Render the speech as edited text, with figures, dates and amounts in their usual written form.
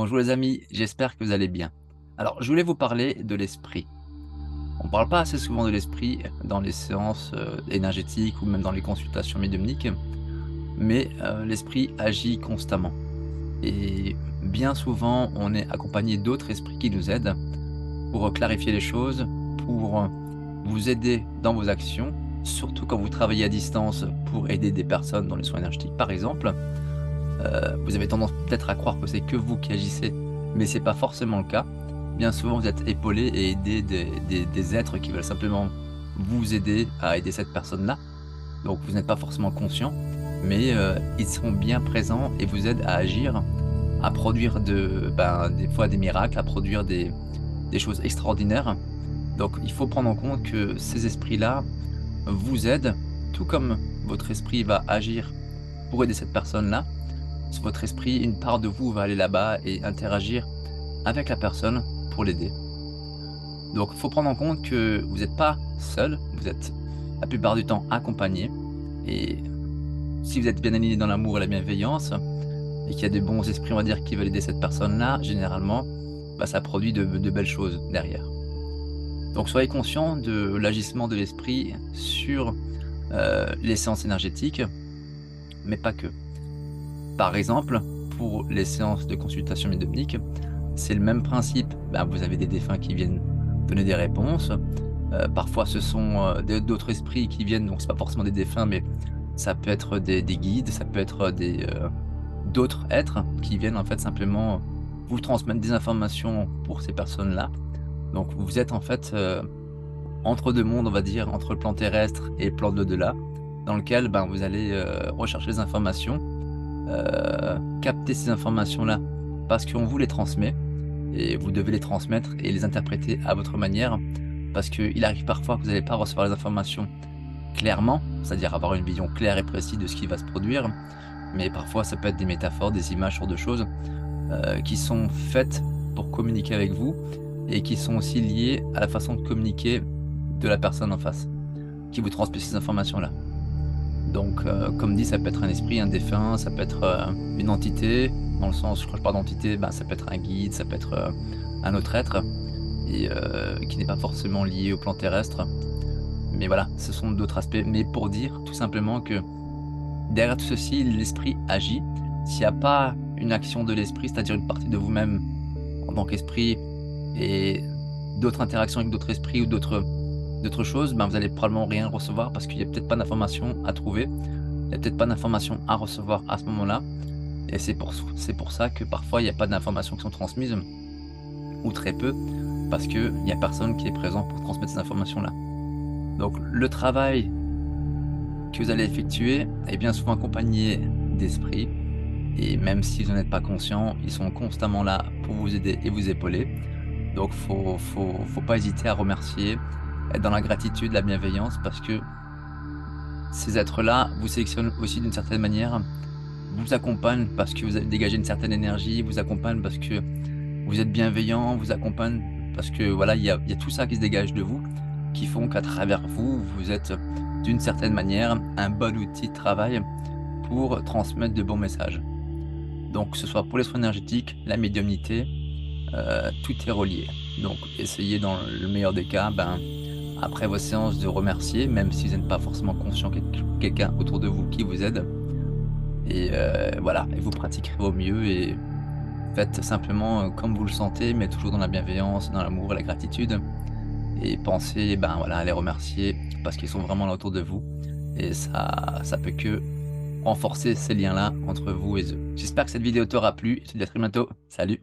Bonjour les amis, j'espère que vous allez bien. Alors, je voulais vous parler de l'esprit. On ne parle pas assez souvent de l'esprit dans les séances énergétiques ou même dans les consultations médiumniques, mais l'esprit agit constamment. Et bien souvent, on est accompagné d'autres esprits qui nous aident pour clarifier les choses, pour vous aider dans vos actions, surtout quand vous travaillez à distance pour aider des personnes dans les soins énergétiques par exemple. Vous avez tendance peut-être à croire que c'est que vous qui agissez, mais c'est pas forcément le cas. Bien souvent, vous êtes épaulé et aidé des êtres qui veulent simplement vous aider à aider cette personne-là. Donc vous n'êtes pas forcément conscient, mais ils seront bien présents et vous aident à agir, à produire des fois des miracles, à produire des choses extraordinaires. Donc il faut prendre en compte que ces esprits-là vous aident, tout comme votre esprit va agir pour aider cette personne-là. Votre esprit, une part de vous va aller là-bas et interagir avec la personne pour l'aider. Donc, il faut prendre en compte que vous n'êtes pas seul, vous êtes la plupart du temps accompagné. Et si vous êtes bien aligné dans l'amour et la bienveillance, et qu'il y a de bons esprits, on va dire, qui veulent aider cette personne-là, généralement, ça produit de belles choses derrière. Donc, soyez conscient de l'agissement de l'esprit sur les séances énergétiques, mais pas que. Par exemple, pour les séances de consultation médiumnique, c'est le même principe. Vous avez des défunts qui viennent donner des réponses. Parfois, ce sont d'autres esprits qui viennent, donc c'est pas forcément des défunts, mais ça peut être des guides, ça peut être d'autres êtres qui viennent en fait simplement vous transmettre des informations pour ces personnes-là. Donc vous êtes en fait entre deux mondes, on va dire, entre le plan terrestre et le plan de l'au-delà, dans lequel vous allez rechercher des informations. Capter ces informations-là parce qu'on vous les transmet et vous devez les transmettre et les interpréter à votre manière, parce qu'il arrive parfois que vous n'allez pas recevoir les informations clairement, c'est-à-dire avoir une vision claire et précise de ce qui va se produire, mais parfois ça peut être des métaphores, des images sur de choses qui sont faites pour communiquer avec vous et qui sont aussi liées à la façon de communiquer de la personne en face qui vous transmet ces informations-là. Donc, comme dit, ça peut être un esprit, un défunt, ça peut être une entité, dans le sens, quand je parle d'entité, ça peut être un guide, ça peut être un autre être, et qui n'est pas forcément lié au plan terrestre. Mais voilà, ce sont d'autres aspects. Mais pour dire tout simplement que derrière tout ceci, l'esprit agit. S'il n'y a pas une action de l'esprit, c'est-à-dire une partie de vous-même en tant qu'esprit, et d'autres interactions avec d'autres esprits ou d'autres choses, vous allez probablement rien recevoir parce qu'il n'y a peut-être pas d'informations à trouver, il n'y a peut-être pas d'informations à recevoir à ce moment-là, et c'est pour ça que parfois il n'y a pas d'informations qui sont transmises, ou très peu, parce qu'il n'y a personne qui est présent pour transmettre ces informations-là. Donc le travail que vous allez effectuer est bien souvent accompagné d'esprits, et même si vous n'en êtes pas conscient, ils sont constamment là pour vous aider et vous épauler. Donc faut pas hésiter à remercier, être dans la gratitude, la bienveillance, parce que ces êtres-là vous sélectionnent aussi d'une certaine manière, vous accompagnent parce que vous avez dégagé une certaine énergie, vous accompagnent parce que vous êtes bienveillant, vous accompagnent parce que voilà, il y a tout ça qui se dégage de vous, qui font qu'à travers vous, vous êtes d'une certaine manière un bon outil de travail pour transmettre de bons messages. Donc que ce soit pour les soins énergétiques, la médiumnité, tout est relié. Donc essayez dans le meilleur des cas, après vos séances, de remercier, même si vous n'êtes pas forcément conscient qu'il y a quelqu'un autour de vous qui vous aide. Et voilà, et vous pratiquerez au mieux et faites simplement comme vous le sentez, mais toujours dans la bienveillance, dans l'amour et la gratitude. Et pensez à les remercier parce qu'ils sont vraiment là autour de vous. Et ça peut que renforcer ces liens-là entre vous et eux. J'espère que cette vidéo t'aura plu. Je te dis à très bientôt. Salut!